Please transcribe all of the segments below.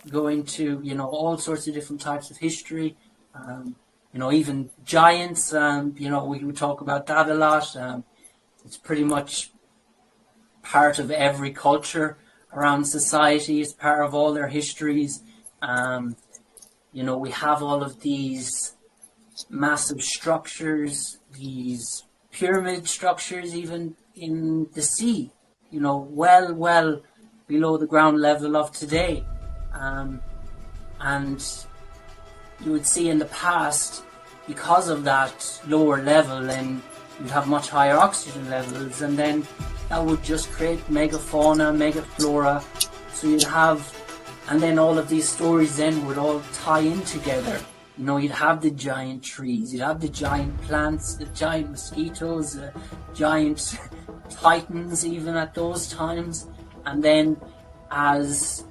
go into, all sorts of different types of history. Even giants, we would talk about that a lot. It's pretty much part of every culture around society. It's part of all their histories. We have all of these massive structures, these pyramid structures, even in the sea, well below the ground level of today. And you would see in the past, because of that lower level, then you'd have much higher oxygen levels, and then that would just create megafauna, megaflora. So you'd have, and then all of these stories then would all tie in together. You'd have the giant trees, you'd have the giant plants, the giant mosquitoes, the giant titans even at those times. And then as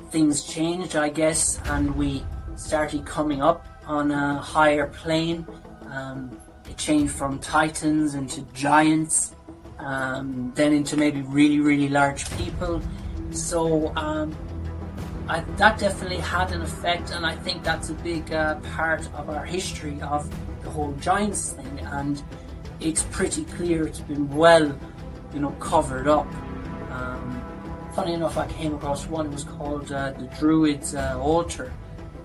things changed, I guess, and we started coming up on a higher plane, it changed from titans into giants, then into maybe really, really large people. So that definitely had an effect, and I think that's a big part of our history of the whole giants thing, and it's pretty clear it's been well, covered up. Funny enough, I came across one. It was called the Druids' Altar.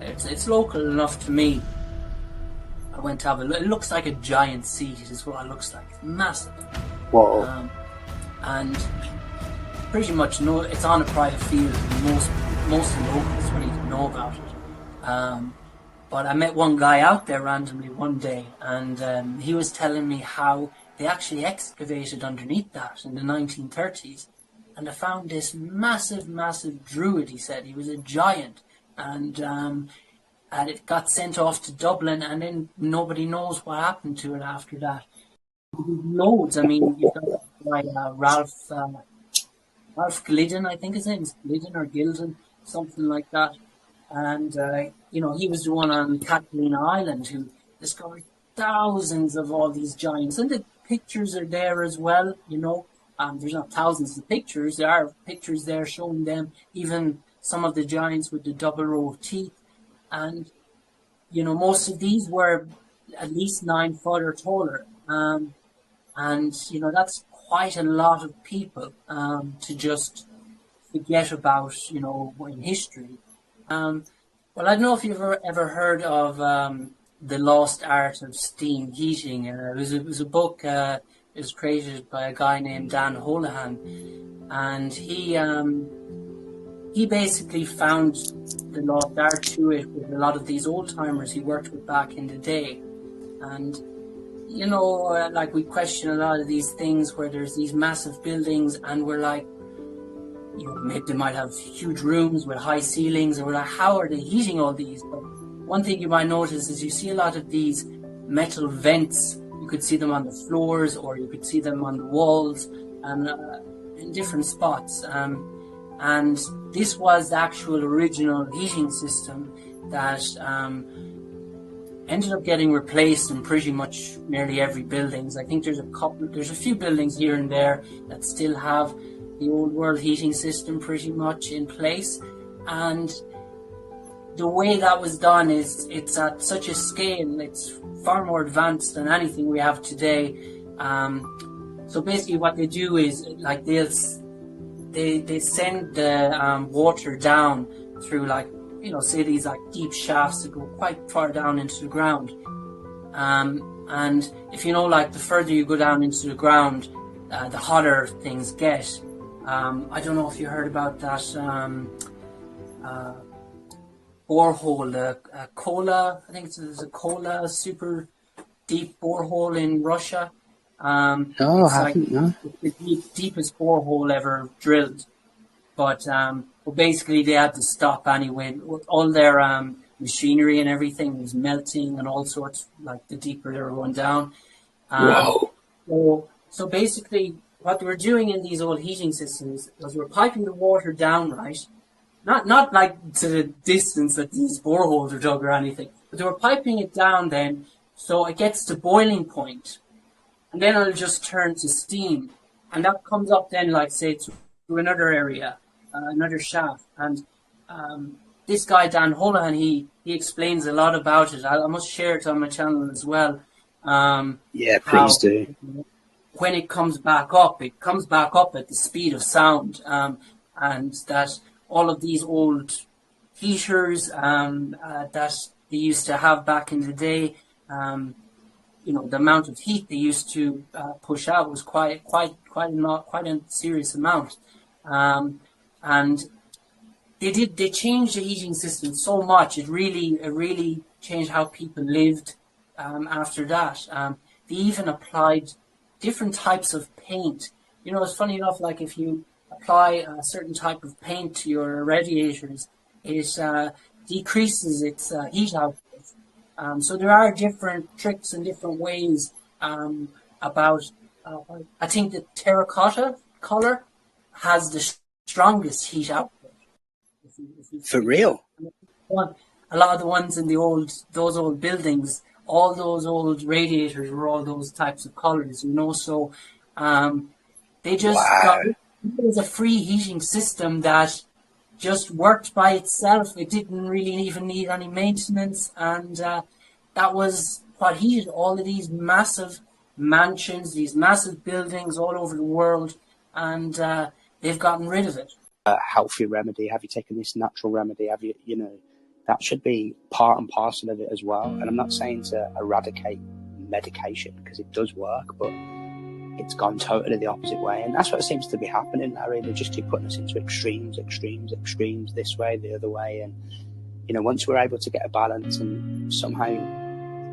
It's local enough to me. I went to have a look. It looks like a giant seat is what it looks like. It's massive. Whoa. And pretty much it's on a private field. Most locals don't even know about it. But I met one guy out there randomly one day, and he was telling me how they actually excavated underneath that in the 1930s, and they found this massive, massive druid. He said he was a giant, and it got sent off to Dublin, and then nobody knows what happened to it after that. Loads. I mean, you've got like Ralph Glidden, I think his name is Glidden or Gilden, something like that. And, he was the one on Catalina Island who discovered thousands of all these giants. And the pictures are there as well, There's not thousands of pictures. There are pictures there showing them, even some of the giants with the double row of teeth. And, most of these were at least 9 foot or taller. And, that's quite a lot of people to just forget about, in history. Well, I don't know if you've ever heard of The Lost Art of Steam Heating. It was a book. It was created by a guy named Dan Holohan, and he basically found the lost art to it with a lot of these old timers he worked with back in the day. And like we question a lot of these things where there's these massive buildings, and we're like, maybe they might have huge rooms with high ceilings, and we're like, how are they heating all these? But one thing you might notice is you see a lot of these metal vents. You could see them on the floors, or you could see them on the walls, and in different spots. And this was the actual original heating system that ended up getting replaced in pretty much nearly every buildings. I think there's a few buildings here and there that still have the old world heating system pretty much in place. And the way that was done is it's at such a scale, it's far more advanced than anything we have today. So basically what they do is like they send the water down through say these like deep shafts that go quite far down into the ground. And if the further you go down into the ground, the hotter things get. I don't know if you heard about that borehole, Kola. I think it's a Kola super deep borehole in Russia. No, I haven't, no. It's the deepest borehole ever drilled. But basically they had to stop anyway. All their machinery and everything was melting and all sorts, like the deeper they were going down. Wow. So basically what they were doing in these old heating systems was they were piping the water down, right? Not like to the distance that these boreholes are dug or anything, but they were piping it down then so it gets to boiling point, and then it'll just turn to steam, and that comes up then, like say, to another area, another shaft, and this guy Dan Holohan, he explains a lot about it. I must share it on my channel as well. Yeah, please do. When it comes back up at the speed of sound, and that all of these old heaters that they used to have back in the day, the amount of heat they used to push out was quite a serious amount, and they changed the heating system so much. It really changed how people lived after that. They even applied different types of paint. It's funny enough, like if you apply a certain type of paint to your radiators, it decreases its heat output. So there are different tricks and different ways about. I think the terracotta color has the strongest heat output. For real? A lot of the ones in those old buildings, all those old radiators were all those types of colors, So they just it was a free heating system that just worked by itself. It didn't really even need any maintenance, and that was what heated all of these massive mansions, these massive buildings all over the world, and they've gotten rid of it. A healthy remedy? Have you taken this natural remedy? Have you, that should be part and parcel of it as well. And I'm not saying to eradicate medication, because it does work, but it's gone totally the opposite way. And that's what seems to be happening now, really. They just keep putting us into extremes, this way, the other way. And, once we're able to get a balance and somehow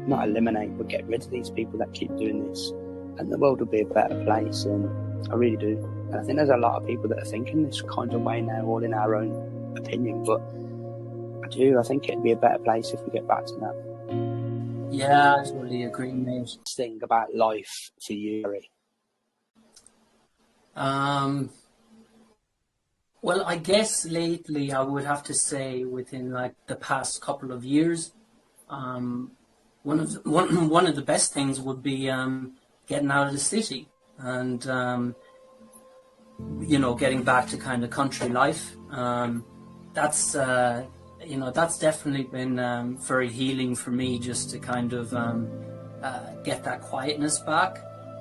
not eliminate, but get rid of these people that keep doing this, and the world will be a better place. And I really do. And I think there's a lot of people that are thinking this kind of way now, all in our own opinion. But I think it'd be a better place if we get back to that. Yeah, I totally agree, mate. Thing about life for you, Harry? Well, I guess lately I would have to say within like the past couple of years, one of the best things would be getting out of the city and getting back to kind of country life. That's definitely been very healing for me, just to kind of get that quietness back.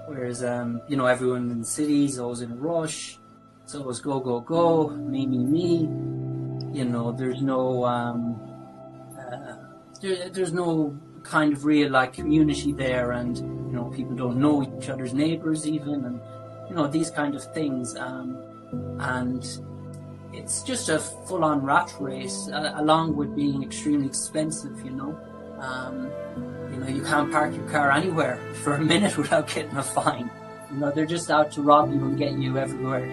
Whereas everyone in the city is always in a rush. It's always go, go, go, me. There's no there's no kind of real like community there, and people don't know each other's neighbours even, and these kind of things, and it's just a full-on rat race, along with being extremely expensive. You can't park your car anywhere for a minute without getting a fine. They're just out to rob you and get you everywhere.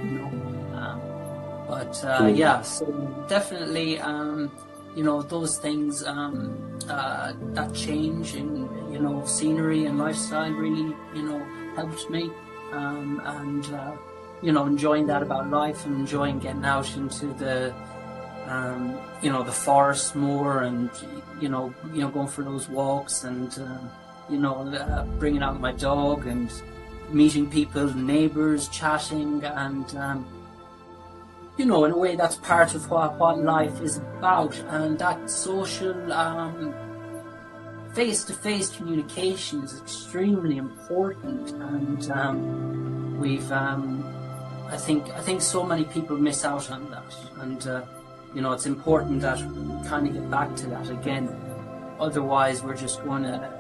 So definitely, those things that change in scenery and lifestyle really helped me, and enjoying that about life, and enjoying getting out into the the forest more, and going for those walks, and bringing out my dog and meeting people, neighbours, chatting, and in a way that's part of what life is about, and that social face-to-face communication is extremely important, and we've I think so many people miss out on that, and it's important that we kind of get back to that again. Otherwise, we're just going to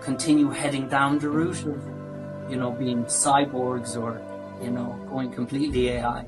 continue heading down the route of being cyborgs, or going completely AI.